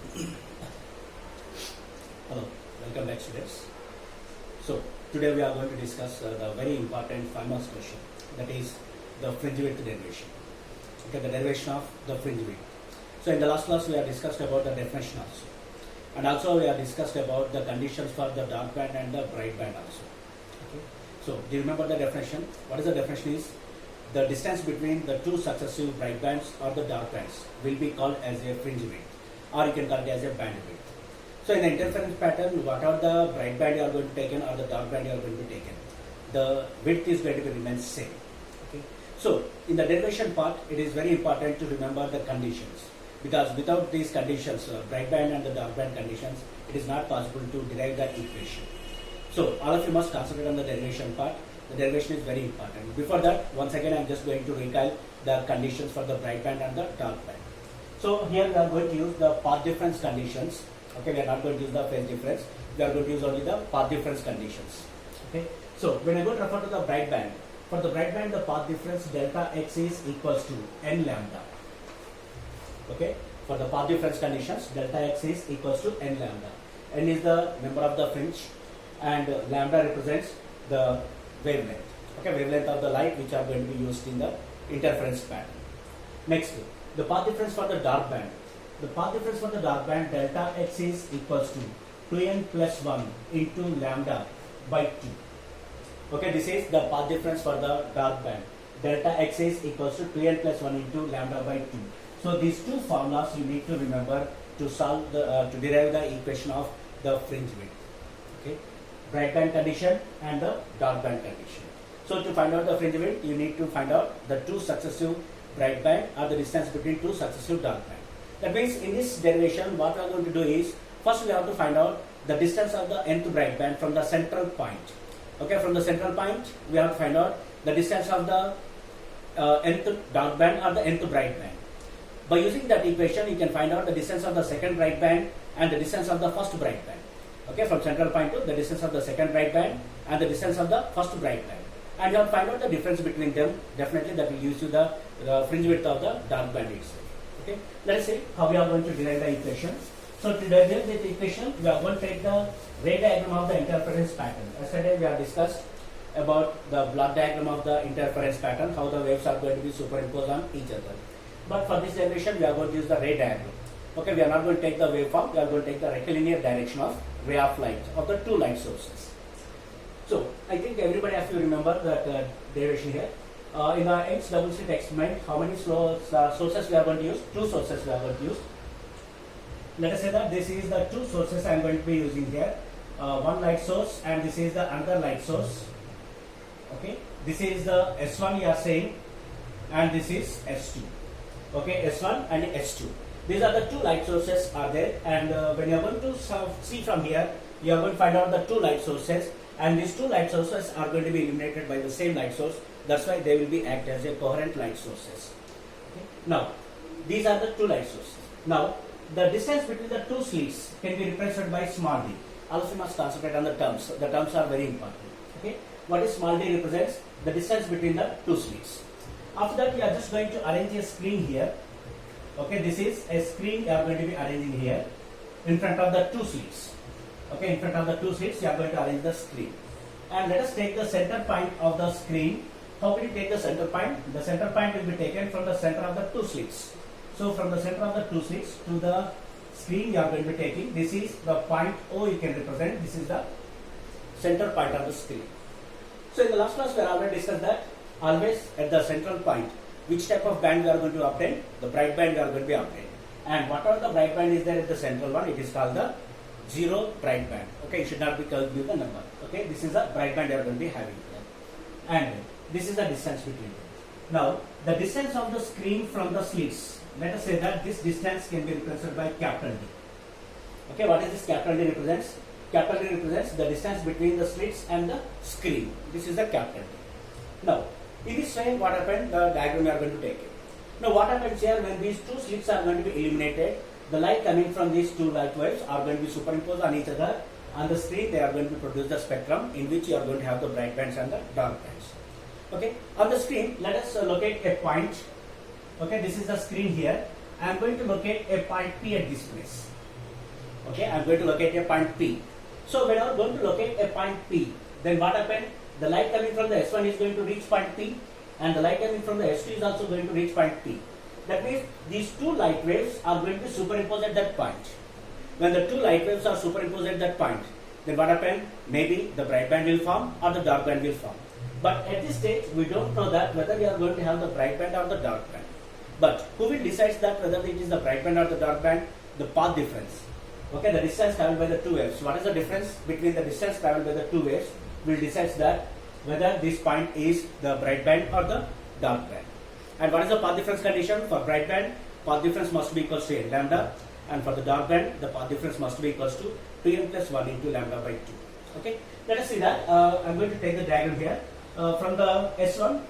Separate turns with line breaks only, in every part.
Hello, welcome back students. So today we are going to discuss the very important 5 marks question, that is the fringe width derivation. Okay, the derivation of the fringe width. So in the last class we have discussed about the definition also, and also we have discussed about the conditions for the dark band and the bright band also. Okay, so do you remember the definition? What is the definition is? The distance between the two successive bright bands or the dark bands will be called as a fringe width, or you can call it as a band width. So in the interference pattern, whatever the bright band you are going to take or the dark band you are going to take, the width is going to remain same. Okay. So in the derivation part, it is very important to remember the conditions, because without these conditions, bright band and the dark band conditions, it is not possible to derive the equation. So all of you must concentrate on the derivation part. The derivation is very important. Before that, once again, I am just going to recall the conditions for the bright band and the dark band. So here we are going to use the path difference conditions. Okay, we are not going to use the phase difference. We are going to use only the path difference conditions. Okay. So when I go to refer to the bright band, for the bright band, the path difference delta x is equals to n lambda. Okay. For the path difference conditions, delta x is equals to n lambda. N is the number of the fringe, and lambda represents the wavelength. Okay, wavelength of the light which are going to be used in the interference pattern. Next, the path difference for the dark band. The path difference for the dark band, delta x is equals to 2n plus 1 into lambda by 2. Okay, this is the path difference for the dark band. Delta x is equals to 2n plus 1 into lambda by 2. So these two formulas you need to remember to solve the to derive the equation of the fringe width. Okay, bright band condition and the dark band condition. So to find out the fringe width, you need to find out the two successive bright band or the distance between two successive dark band. That means in this derivation, what we are going to do is, first we have to find out the distance of the nth bright band from the central point. Okay, from the central point, we have to find out the distance of the nth dark band or the nth bright band. By using that equation, you can find out the distance of the second bright band and the distance of the first bright band. Okay, from central point to the distance of the second bright band and the distance of the first bright band. And you have to find out the difference between them. Definitely that will use you the fringe width of the dark band itself. Okay, let us see how we are going to derive the equation. So to derive the equation, we are going to take the ray diagram of the interference pattern. Yesterday we have discussed about the block diagram of the interference pattern, how the waves are going to be superimposed on each other. But for this derivation, we are going to use the ray diagram. Okay, we are not going to take the waveform, we are going to take the rectilinear direction of ray of light of the two light sources. So I think everybody has to remember that derivation here. In the Young's double slit experiment, how many sources we are going to use? Two sources we are going to use. Let us say that this is the two sources I am going to be using here. One light source and this is the another light source. Okay, this is the S1 you are saying, and this is S2. Okay, S1 and S2. These are the two light sources are there, and when you are going to see from here, you are going to find out the two light sources, and these two light sources are going to be illuminated by the same light source. That's why they will be act as a coherent light sources. Okay. Now, these are the two light sources. Now, the distance between the two slits can be represented by small d. Also, must concentrate on the terms. The terms are very important. Okay. What is small d represents? The distance between the two slits. After that, we are just going to arrange a screen here. Okay, this is a screen you are going to be arranging here in front of the two slits. Okay, in front of the two slits, you are going to arrange the screen. And let us take the center point of the screen. How can you take the center point? The center point will be taken from the center of the two slits. So from the center of the two slits to the screen you are going to be taking, this is the point O you can represent. This is the center point of the screen. So in the last class we have already discussed that always at the central point, which type of band we are going to obtain? The bright band we are going to be obtained. And whatever the bright band is there at the central one, it is called the zero bright band. Okay, it should not be called with the number. Okay, this is the bright band you are going to be having here. And this is the distance between them. Now, the distance of the screen from the slits, let us say that this distance can be represented by capital D. Okay, what is this capital D represents? Capital D represents the distance between the slits and the screen. This is the capital D. Now, in this way, what happened? The diagram we are going to take it. Now, what happens here when these two slits are going to be illuminated? The light coming from these two light waves are going to be superimposed on each other. On the screen, they are going to produce the spectrum in which you are going to have the bright bands and the dark bands. Okay, on the screen, let us locate a point. Okay, this is the screen here. I am going to locate a point P at this place. Okay, I'm going to locate a point P. So when I'm going to locate a point P, then what happened? The light coming from the S1 is going to reach point P, and the light coming from the S2 is also going to reach point P. That means these two light waves are going to be superimposed at that point. When the two light waves are superimposed at that point, then what happened? Maybe the bright band will form or the dark band will form. But at this stage, we don't know that whether we are going to have the bright band or the dark band. But who will decide that whether it is the bright band or the dark band? The path difference. Okay, the distance traveled by the two waves. What is the difference between the distance traveled by the two waves? Will decide that whether this point is the bright band or the dark band. And what is the path difference condition? For bright band, path difference must be equal to n lambda, and for the dark band, the path difference must be equal to 2n plus 1 into lambda by 2. Okay, let us see that. I'm going to take the diagram here. From the S1,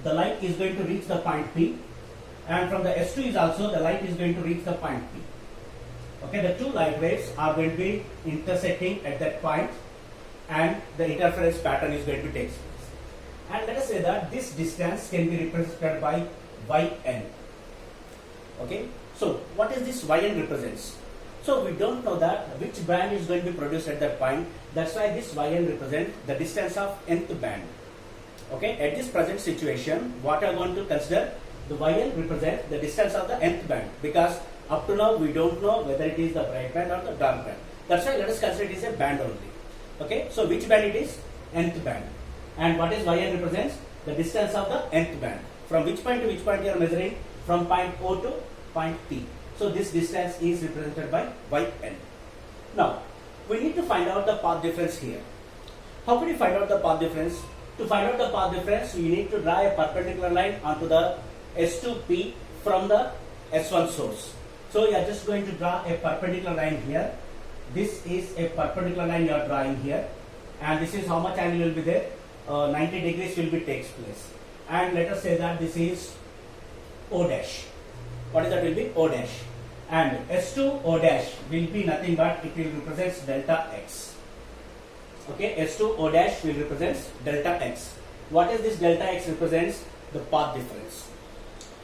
the light is going to reach the point P, and from the S2 is also the light is going to reach the point P. Okay, the two light waves are going to be intersecting at that point, and the interference pattern is going to take place. And let us say that this distance can be represented by yn. Okay, so what is this yn represents? So we don't know that which band is going to be produced at that point. That's why this yn represents the distance of nth band. Okay, at this present situation, what are going to consider? The yn represents the distance of the nth band, because up to now we don't know whether it is the bright band or the dark band. That's why let us consider it is a band only. Okay, so which band it is? Nth band. And what is yn represents? The distance of the nth band. From which point to which point you are measuring? From point O to point P. So this distance is represented by yn. Now, we need to find out the path difference here. How can we find out the path difference? To find out the path difference, you need to draw a perpendicular line onto the S2P from the S1 source. So you are just going to draw a perpendicular line here. This is a perpendicular line you are drawing here, and this is how much angle will be there? 90 degrees will be takes place. And let us say that this is O dash. What is that? Will be O dash. And S2 O dash will be nothing but it will represent delta x. Okay, S2 O dash will represent delta x. What is this delta x represents? The path difference.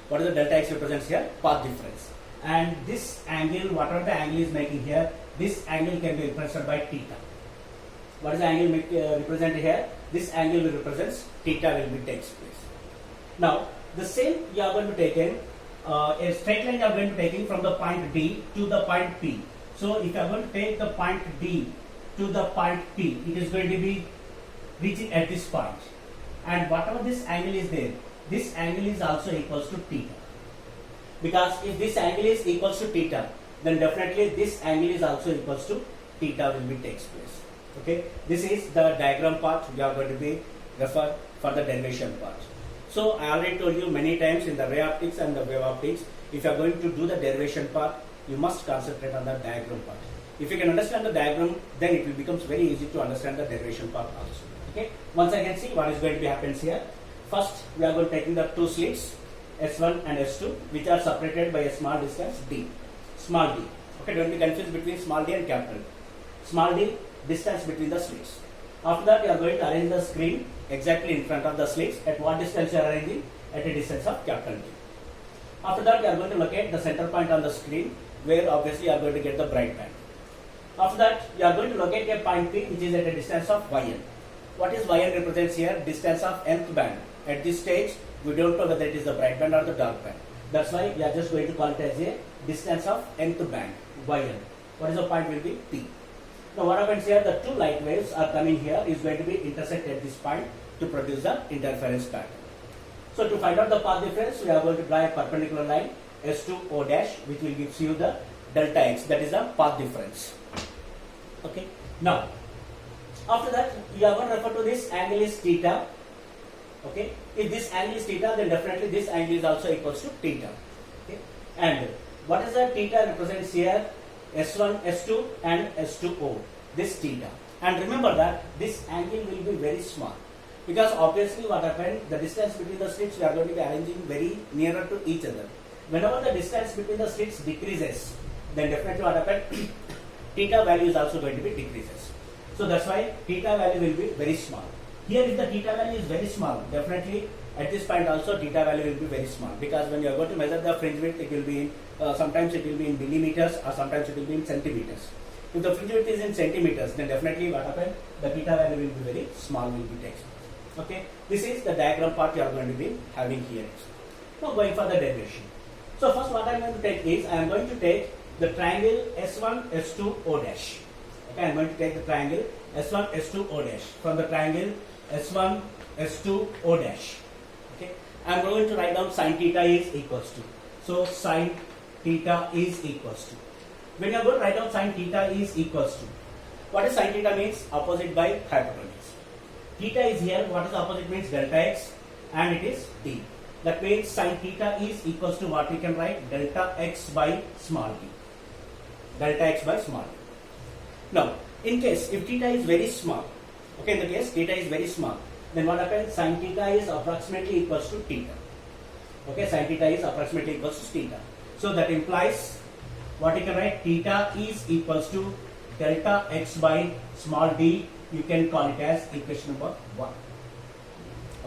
What is the delta x represents here? Path difference. And this angle, whatever the angle is making here, this angle can be represented by theta. What is the angle represented here? This angle will represent theta will be takes place. Now, the same you are going to take in a straight line you are going to take in from the point D to the point P. So, if you are going to take the point D to the point P, it is going to be reaching at this point. And whatever this angle is there, this angle is also equals to theta. Because if this angle is equals to theta, then definitely this angle is also equals to theta will be takes place. Okay, this is the diagram part we are going to be refer for the derivation part. So I already told you many times in the ray optics and the wave optics, if you are going to do the derivation part, you must concentrate on the diagram part. If you can understand the diagram, then it will becomes very easy to understand the derivation part also. Okay, once again see what is going to be happens here. First, we are going to taking the two slits S1 and S2, which are separated by a small distance d, small d. Okay, don't be confused between small d and capital. Small d, distance between the slits. After that, you are going to arrange the screen exactly in front of the slits. At what distance you are arranging? At a distance of capital D. After that, you are going to locate the center point on the screen, where obviously you are going to get the bright band. After that, you are going to locate a point P, which is at a distance of yn. What is yn represents here? Distance of nth band. At this stage, we don't know whether it is the bright band or the dark band. That's why we are just going to call it as a distance of nth band, yn. What is the point will be? P. Now what happens here, the two light waves are coming here, is going to be intersect at this point to produce the interference pattern. So to find out the path difference, we are going to draw a perpendicular line S2 O dash, which will give you the delta x, that is the path difference. Okay. Now, after that, you are going to refer to this angle is theta. Okay. If this angle is theta, then definitely this angle is also equals to theta. Okay. And what is the theta represents here? S1, S2 and S2O, this theta. And remember that this angle will be very small, because obviously what happened, the distance between the slits we are going to be arranging very nearer to each other. Whenever the distance between the slits decreases, then definitely what happened, theta value is also going to be decreases. So that's why theta value will be very small. Here if the theta value is very small, definitely At this point also theta value will be very small, because when you are going to measure the fringe width, it will be in sometimes it will be in millimeters, or sometimes it will be in centimeters. If the fringe width is in centimeters, then definitely what happens, the theta value will be very small, will be taken. Okay, this is the diagram part you are going to be having here. Now going for the derivation. So first what I am going to take is, I am going to take the triangle S1 S2 O dash. Okay, I am going to take the triangle S1 S2 O dash. From the triangle S1 S2 O dash. Okay, I am going to write down sin theta is equals to. So sin theta is equals to. When you are going to write down sin theta is equals to, what is sin theta means? Opposite by hypotenuse. Theta is here. What is opposite means? Delta x, and it is d. That means sin theta is equals to what we can write? Delta x by small d. Delta x by small d. Now, in case if theta is very small, okay, in the case theta is very small, then what happens? Sin theta is approximately equals to theta. Okay, sin theta is approximately equals to theta. So that implies what you can write? Theta is equals to delta x by small d. You can call it as equation number 1.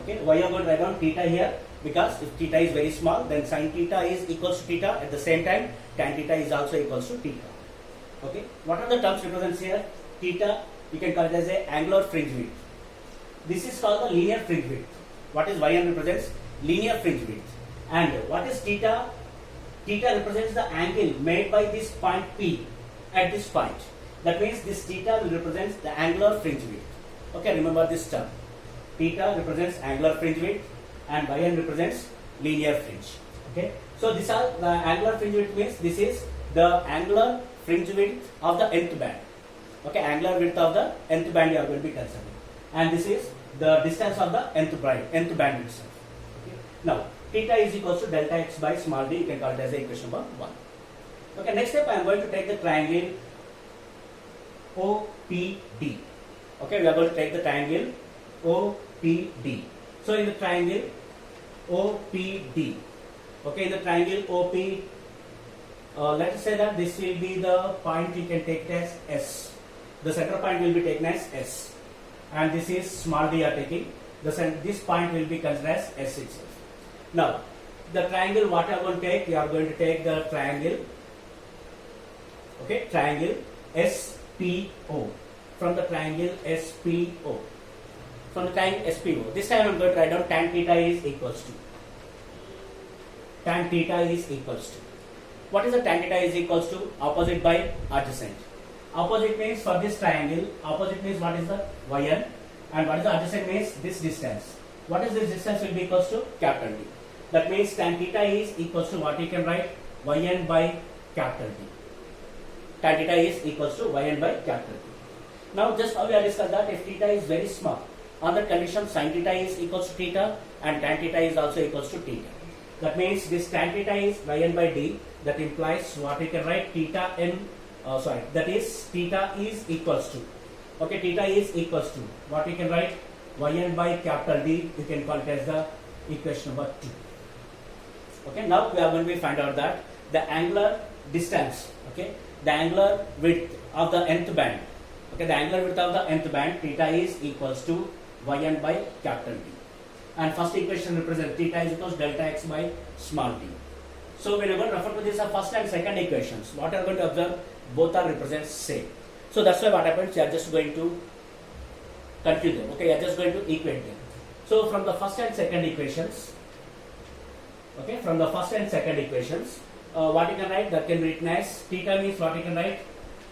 Okay, why you are going to write down theta here? Because if theta is very small, then sin theta is equals to theta. At the same time, tan theta is also equals to theta. Okay, what are the terms represents here? Theta, you can call it as a angular fringe width. This is called the linear fringe width. What is yn represents? Linear fringe width. And what is theta? Theta represents the angle made by this point P at this point. That means this theta will represent the angular fringe width. Okay, remember this term. Theta represents angular fringe width and yn represents linear fringe. Okay, so these are the angular fringe width means this is the angular fringe width of the nth band. Okay, angular width of the nth band you are going to be considering, and this is the distance of the nth band itself. Okay, now theta is equals to delta x by small d. You can call it as equation number 1. Okay, next step I am going to take the triangle OPD. Okay, we are going to take the triangle OPD. So in the triangle OPD, okay, in the triangle OP, let us say that this will be the point you can take as S. The center point will be taken as S, and this is small d you are taking. This point will be considered as S itself. Now, the triangle what you are going to take? You are going to take the triangle, okay, triangle SPO. From the triangle SPO. From the triangle SPO. This time I am going to write down tan theta is equals to. Tan theta is equals to. What is the tan theta is equals to? Opposite by adjacent. Opposite means for this triangle, opposite means what is the yn, and what is the adjacent means this distance. What is this distance will be equals to? Capital D. That means tan theta is equals to what you can write? Yn by capital D. Tan theta is equals to yn by capital D. Now just how we have discussed that if theta is very small, on that condition sin theta is equals to theta and tan theta is also equals to theta. That means this tan theta is yn by d. That implies what you can write? Theta n. That is theta is equals to. Okay, theta is equals to what you can write? Yn by capital D. You can call it as the equation number 2. Okay, now we are going to find out that the angular distance, okay, the angular width of the nth band, okay, the angular width of the nth band, theta is equals to yn by capital D. And first equation represents theta is equals to delta x by small d. So when you are going to refer to this first and second equations, what you are going to observe? Both are represent same. So that's why what happens? You are just going to compute them. Okay, you are just going to equate them. So from the first and second equations, okay, from the first and second equations, what you can write? That can be written as theta means what you can write?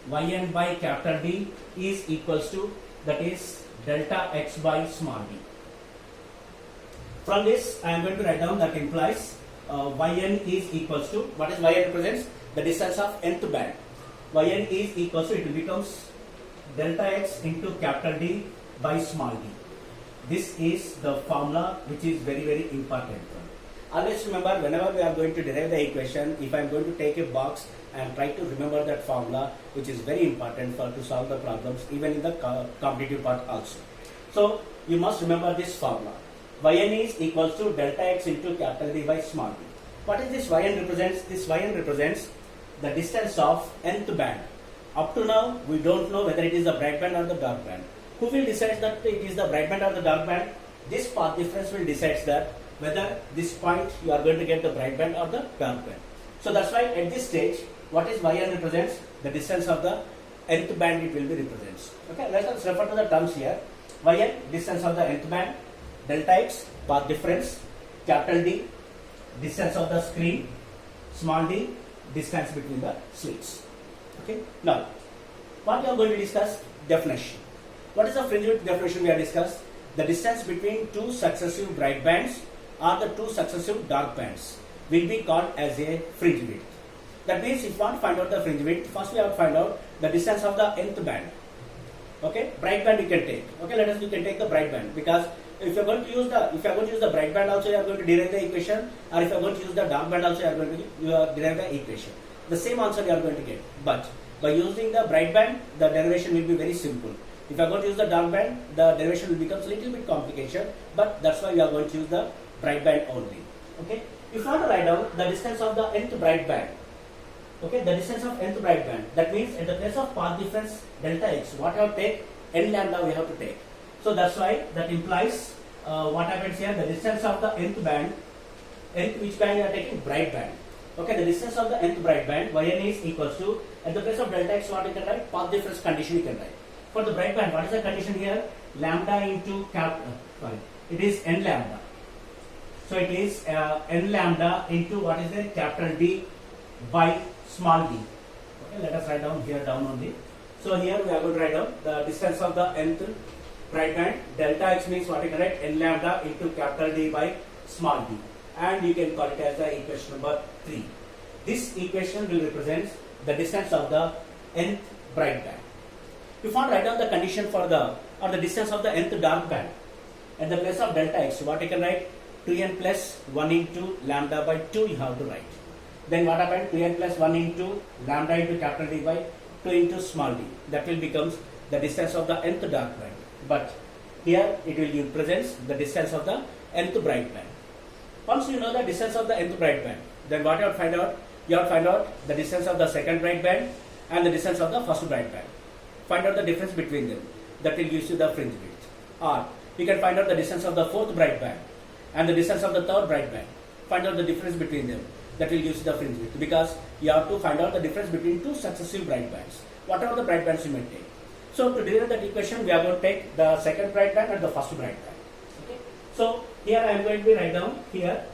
Yn by capital D is equals to, that is delta x by small d. From this I am going to write down that implies yn is equals to, what is yn represents? The distance of nth band. Yn is equals to, it becomes delta x into capital D by small d. This is the formula which is very, very important. Always remember, whenever we are going to derive the equation, if I am going to take a box and try to remember that formula, which is very important for to solve the problems even in the competitive part also. So you must remember this formula. Yn is equals to delta x into capital D by small d. What is this yn represents? This yn represents the distance of nth band. Up to now, we don't know whether it is the bright band or the dark band. Who will decide that it is the bright band or the dark band? This path difference will decide that whether this point you are going to get the bright band or the dark band. So that's why at this stage, what is Yn represents? The distance of the nth band it will be represents. Okay, let us refer to the terms here. Yn, distance of the nth band, delta x, path difference, capital D, distance of the screen, small d, distance between the slits. Okay, now what we are going to discuss? Definition. What is the fringe width definition we have discussed? The distance between two successive bright bands or the two successive dark bands will be called as a fringe width. That means if you want to find out the fringe width, first we have to find out the distance of the nth band. Okay, bright band you can take. Okay, let us you can take the bright band, because if you are going to use the bright band also, you are going to derive the equation, or if you are going to use the dark band also, you are going to derive the equation. The same answer you are going to get, but by using the bright band, the derivation will be very simple. If you are going to use the dark band, the derivation will become a little bit complicated, but that's why we are going to use the bright band only. Okay, if you want to write down the distance of the nth bright band, okay, the distance of nth bright band, that means at the place of path difference delta x, what you have to take? N lambda we have to take. So that's why that implies what happens here, the distance of the nth band, nth which band you are taking? Bright band. Okay, the distance of the nth bright band, Yn is equals to, at the place of delta x, what you can write? Path difference condition you can write. For the bright band, what is the condition here? Lambda into it is n lambda. So it is n lambda into what is the capital D by small d. Okay, let us write down here down only. So here we are going to write down the distance of the nth bright band. Delta x means what you can write? N lambda into capital D by small d. And you can call it as the equation number 3. This equation will represent the distance of the nth bright band. If you want to write down the condition for the distance of the nth dark band, at the place of delta x, what you can write? 2n plus 1 into lambda by 2 you have to write. Then what happened? 2n plus 1 into lambda into capital D by 2 into small d. That will becomes the distance of the nth dark band. But here it will represents the distance of the nth bright band. Once you know the distance of the nth bright band, then what you have to find out? You have to find out the distance of the second bright band and the distance of the first bright band. Find out the difference between them. That will give you the fringe width. Or you can find out the distance of the fourth bright band and the distance of the third bright band. Find out the difference between them. That will give you the fringe width, because you have to find out the difference between two successive bright bands, whatever the bright bands you may take. So to derive that equation, we are going to take the second bright band and the first bright band. Okay. So here I am going to write down here.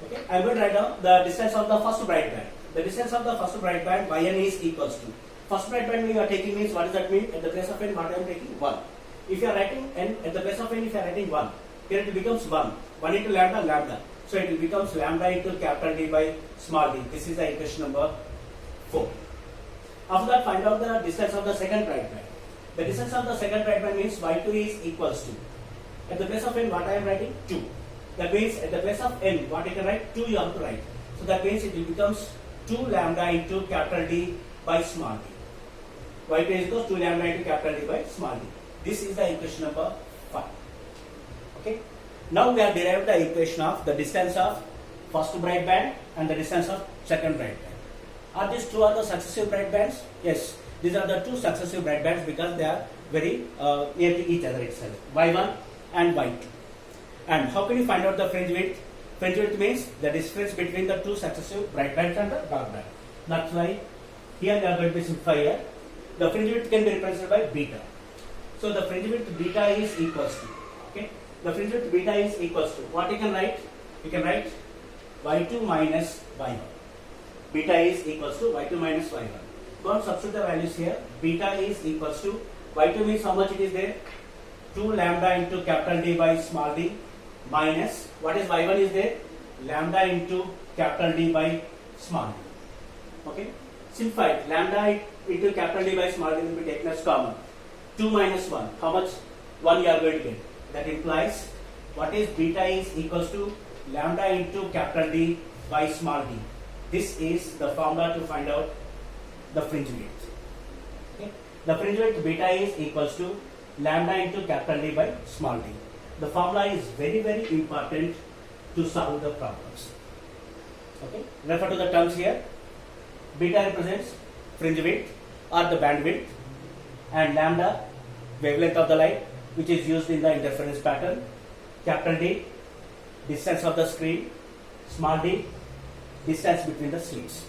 Okay, I am going to write down the distance of the first bright band. The distance of the first bright band Yn is equals to, first bright band you are taking means, what does that mean? At the place of n, what I am taking? 1. If you are writing n, at the place of n, if you are writing 1, here it becomes 1. 1 into lambda, lambda. So it becomes lambda into capital D by small d. This is the equation number 4. After that, find out the distance of the second bright band. The distance of the second bright band means y2 is equals to, at the place of n, what I am writing? 2. That means at the place of n, what you can write? 2 you have to write. So that means it becomes 2 lambda into capital D by small d. Y2 is equals to 2 lambda into capital D by small d. This is the equation number 5. Okay. Now we have derived the equation of the distance of first bright band and the distance of second bright band. Are these two are the successive bright bands? Yes, these are the two successive bright bands because they are very near to each other itself. Y1 and Y2. And how can you find out the fringe width? Fringe width means the difference between the two successive bright bands and the dark band. That's why here we are going to simplify here. The fringe width can be represented by beta. So the fringe width beta is equals to, okay, the fringe width beta is equals to, what you can write? You can write y2 minus y1. Beta is equals to y2 minus y1. Go and substitute the values here. Beta is equals to, y2 means how much it is there? 2 lambda into capital D by small d minus, what is y1 is there? Lambda into capital D by small d. Okay. Simplify. Lambda into capital D by small d will be taken as common. 2 minus 1. How much? 1 you are going to get. That implies what is beta is equals to lambda into capital D by small d. This is the formula to find out the fringe width. Okay. The fringe width beta is equals to lambda into capital D by small d. The formula is very, very important to solve the problems. Okay. Refer to the terms here. Beta represents fringe width or the bandwidth, and lambda wavelength of the light, which is used in the interference pattern. Capital D, distance of the screen. Small d, distance between the slits.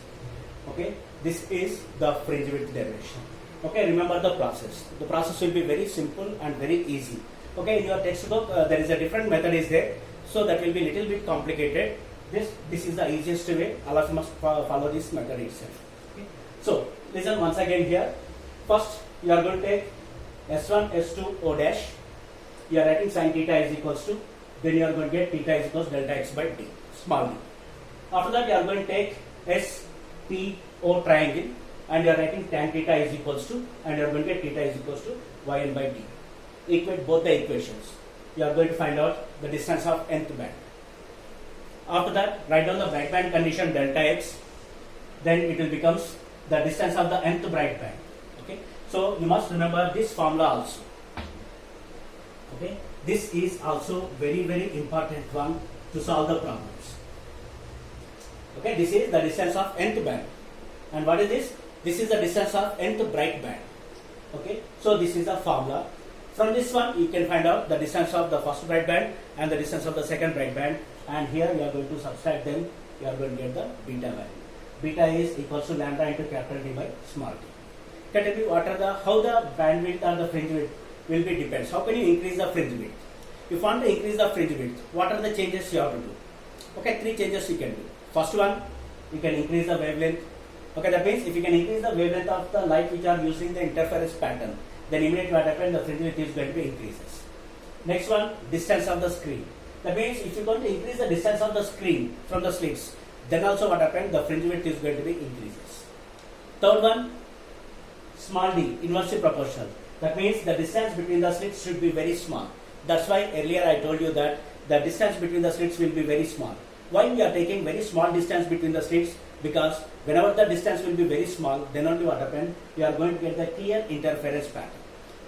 Okay, this is the fringe width derivation. Okay, remember the process. The process will be very simple and very easy. Okay, in your textbook there is a different method is there, so that will be little bit complicated. This is the easiest way. All of you must follow this method itself. Okay. So listen once again here. First you are going to take S1, S2, O dash. You are writing sin theta is equals to, then you are going to get theta is equals delta x by d, small d. After that you are going to take S, P, O triangle, and you are writing tan theta is equals to, and you are going to get theta is equals to yn by d. Equate both the equations. You are going to find out the distance of nth band. After that, write down the bright band condition delta x. Then it will becomes the distance of the nth bright band. Okay. So you must remember this formula also. Okay. This is also very important one to solve the problems. Okay. This is the distance of nth band. And what is this? This is the distance of nth bright band. Okay. So this is the formula. From this one you can find out the distance of the first bright band and the distance of the second bright band, and here you are going to subtract them. You are going to get the beta value. Beta is equals to lambda into capital D by small d. Can I tell you what are how the bandwidth or the fringe width will be depends. How can you increase the fringe width? If you want to increase the fringe width, what are the changes you have to do? Okay, 3 changes you can do. First one, you can increase the wavelength. Okay, that means if you can increase the wavelength of the light which are using the interference pattern, then immediately what happens, the fringe width is going to be increases. Next one, distance of the screen. That means if you are going to increase the distance of the screen from the slits, then also what happens, the fringe width is going to be increases. Third one, small d, inversely proportional. That means the distance between the slits should be very small. That's why earlier I told you that the distance between the slits will be very small. Why we are taking very small distance between the slits? Because whenever the distance will be very small, then only what happens, you are going to get the clear interference pattern.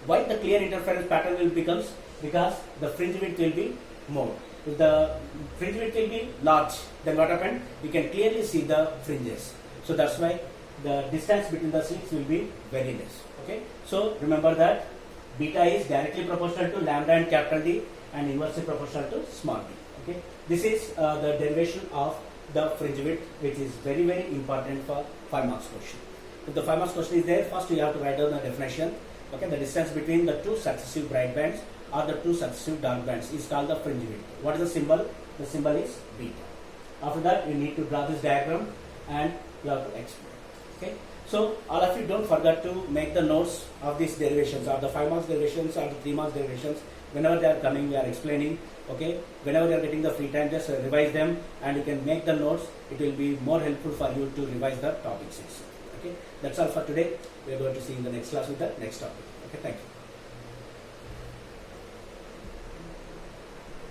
Why the clear interference pattern will becomes? Because the fringe width will be more. If the fringe width will be large, then what happens? You can clearly see the fringes. So that's why the distance between the slits will be very less. Okay. So remember that beta is directly proportional to lambda and capital D and inversely proportional to small d. Okay. This is the derivation of the fringe width, which is very important for 5 marks question. If the 5 marks question is there, first you have to write down the definition. Okay, the distance between the 2 successive bright bands or the 2 successive dark bands is called the fringe width. What is the symbol? The symbol is beta. After that, you need to draw this diagram and you have to explain. Okay. So all of you don't forget to make the notes of these derivations, or the 5 marks derivations or the 3 marks derivations. Whenever they are coming, we are explaining. Okay, whenever you are getting the free time, just revise them and you can make the notes. It will be more helpful for you to revise the topics. Okay, that's all for today. We are going to see in the next class with the next topic. Okay, thank you.